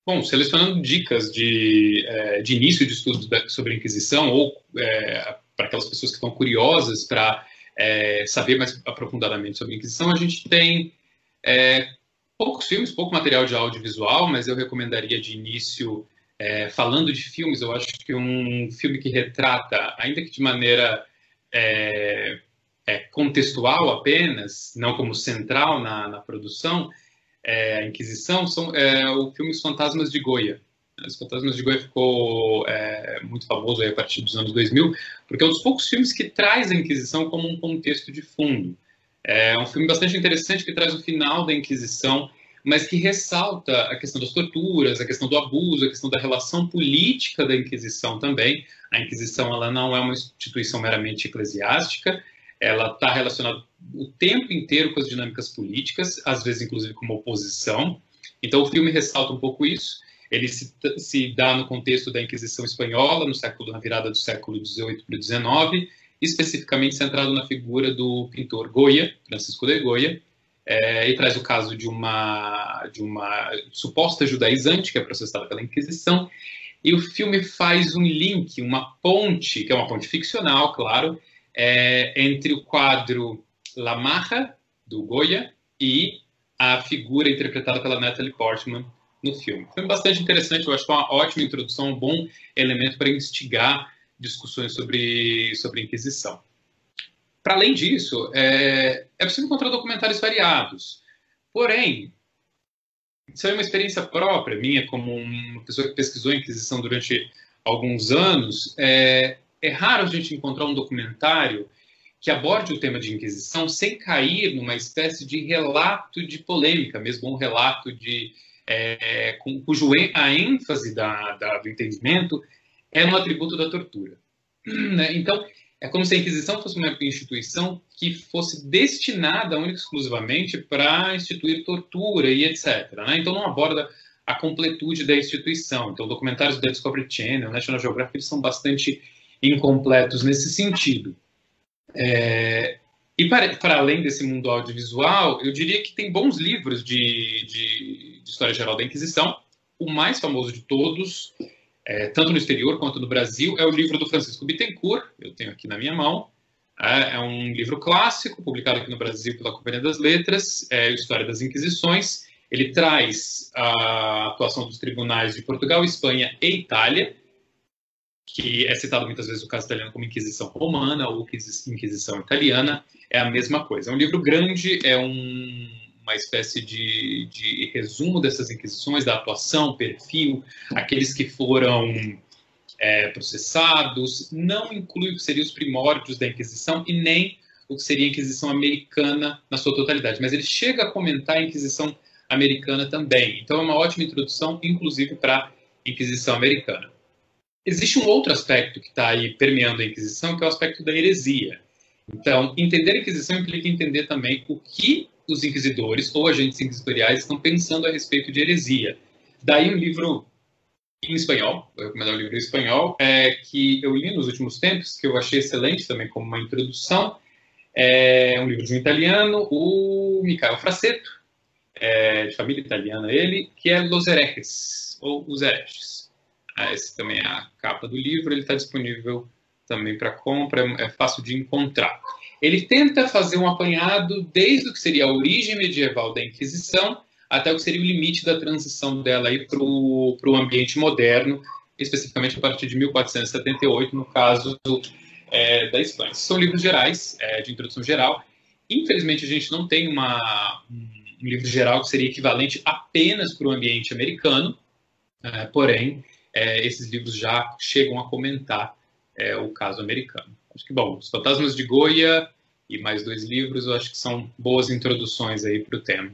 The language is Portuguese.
Bom, selecionando dicas de início de estudos sobre a Inquisição, ou para aquelas pessoas que estão curiosas para saber mais aprofundadamente sobre a Inquisição, a gente tem poucos filmes, pouco material de audiovisual, mas eu recomendaria de início, falando de filmes, eu acho que um filme que retrata, ainda que de maneira contextual apenas, não como central na produção, a Inquisição, o filme Os Fantasmas de Goya. Os Fantasmas de Goya ficou muito famoso aí a partir dos anos 2000, porque é um dos poucos filmes que traz a Inquisição como um contexto de fundo. É um filme bastante interessante que traz o final da Inquisição, mas que ressalta a questão das torturas, a questão do abuso, a questão da relação política da Inquisição também. A Inquisição ela não é uma instituição meramente eclesiástica, ela está relacionada o tempo inteiro com as dinâmicas políticas, às vezes inclusive com uma oposição. Então o filme ressalta um pouco isso. Ele se dá no contexto da Inquisição espanhola, na virada do século XVIII para o XIX, especificamente centrado na figura do pintor Goya, Francisco de Goya, e traz o caso de uma suposta judaizante que é processada pela Inquisição, e o filme faz um link, uma ponte, que é uma ponte ficcional, claro, entre o quadro La Marra, do Goya, e a figura interpretada pela Natalie Portman no filme. Foi bastante interessante, eu acho que é uma ótima introdução, um bom elemento para instigar discussões sobre a Inquisição. Para além disso, é possível encontrar documentários variados. Porém, isso é uma experiência própria minha, como uma pessoa que pesquisou a Inquisição durante alguns anos. É raro a gente encontrar um documentário que aborde o tema de Inquisição sem cair numa espécie de relato de polêmica, mesmo um relato cujo a ênfase do entendimento é no atributo da tortura. Então, é como se a Inquisição fosse uma instituição que fosse destinada única e exclusivamente para instituir tortura e etc. Então, não aborda a completude da instituição. Então, documentários da Discovery Channel, National Geographic, são bastante incompletos nesse sentido. E para além desse mundo audiovisual, eu diria que tem bons livros de história geral da Inquisição. O mais famoso de todos, tanto no exterior quanto no Brasil, é o livro do Francisco Bittencourt, eu tenho aqui na minha mão. É um livro clássico, publicado aqui no Brasil pela Companhia das Letras, História das Inquisições. Ele traz a atuação dos tribunais de Portugal, Espanha e Itália, que é citado muitas vezes o caso italiano como Inquisição Romana ou Inquisição Italiana, é a mesma coisa. É um livro grande, é uma espécie de resumo dessas inquisições, da atuação, perfil, aqueles que foram processados, não inclui o que seriam os primórdios da Inquisição e nem o que seria a Inquisição americana na sua totalidade, mas ele chega a comentar a Inquisição americana também. Então é uma ótima introdução, inclusive, para a Inquisição americana. Existe um outro aspecto que está aí permeando a Inquisição, que é o aspecto da heresia. Então, entender a Inquisição implica entender também o que os inquisidores ou agentes inquisitoriais estão pensando a respeito de heresia. Daí um livro em espanhol, vou recomendar um livro em espanhol, que eu li nos últimos tempos, que eu achei excelente também como uma introdução. É um livro de um italiano, o Michael Frassetto, de família italiana ele, que é Los Herejes, ou Os Hereges. Esse também é a capa do livro, ele está disponível também para compra, é fácil de encontrar. Ele tenta fazer um apanhado desde o que seria a origem medieval da Inquisição até o que seria o limite da transição dela para o ambiente moderno, especificamente a partir de 1478, no caso da Espanha. São livros gerais, de introdução geral. Infelizmente, a gente não tem um livro geral que seria equivalente apenas para o ambiente americano, porém, esses livros já chegam a comentar o caso americano. Acho que, bom, Os Fantasmas de Goya e mais 2 livros, eu acho que são boas introduções aí para o tema.